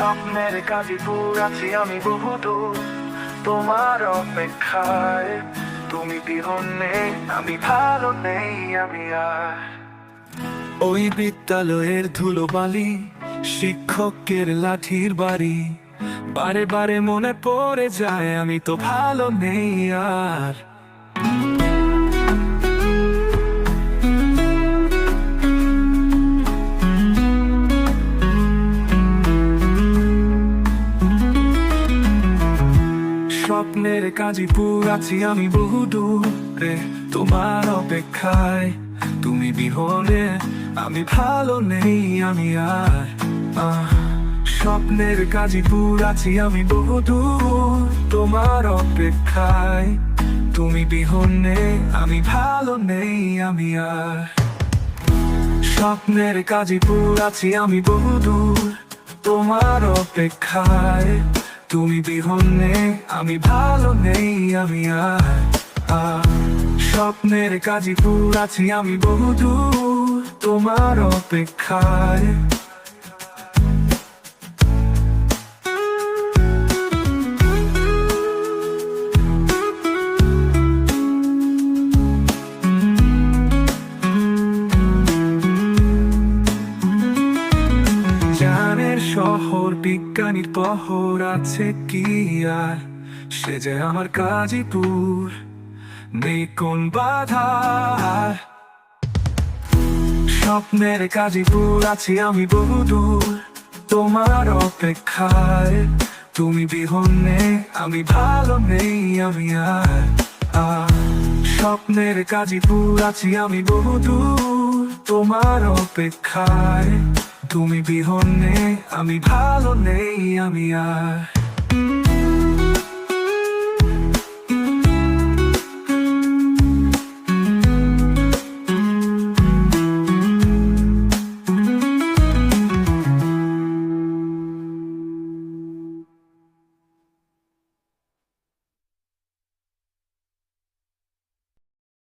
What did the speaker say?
স্বপ্নের গাজীপুর আছি আমি বহুদূর তোমার অপেক্ষায়। তুমি বিহন নেই, আমি ভালো নেই, আমি আর ওই বিদ্যালয়ের ধুলোবালি, শিক্ষকের লাঠির বাড়ি, বারে বারে মনে পড়ে যায় আমি তো ভালো নেই আর। স্বপ্নের গাজীপুর আছি আমি বহুদূরে তোমার অপেক্ষায়। তুমি বিহনে আমি ভালো নেই, আমি আর স্বপ্নের গাজীপুর আছি আমি বহুদূর তোমার অপেক্ষায়। তুমি বিহনে আমি ভালো নেই, আমি আর স্বপ্নের গাজীপুর আছি আমি বহুদূর তোমার অপেক্ষায়। তুমি বিহনে আমি ভালো নেই, আমি আর স্বপ্নের গাজীপুর আছি আমি বহুদূর তোমার অপেক্ষায়। জ্ঞানের শহর বিজ্ঞানীর পহর আছে কি আর, সে যে আমার গাজীপুর নেই কোন বাধা। স্বপ্নের গাজীপুর আছি আমি বহুদূর তোমার অপেক্ষায়। তুমি বিহনে আমি ভালো নেই, আমি আর স্বপ্নের গাজীপুর আছি আমি বহুদূর তোমার অপেক্ষায়। তুমি বিহনে আমি ভালো নেই, আমি আর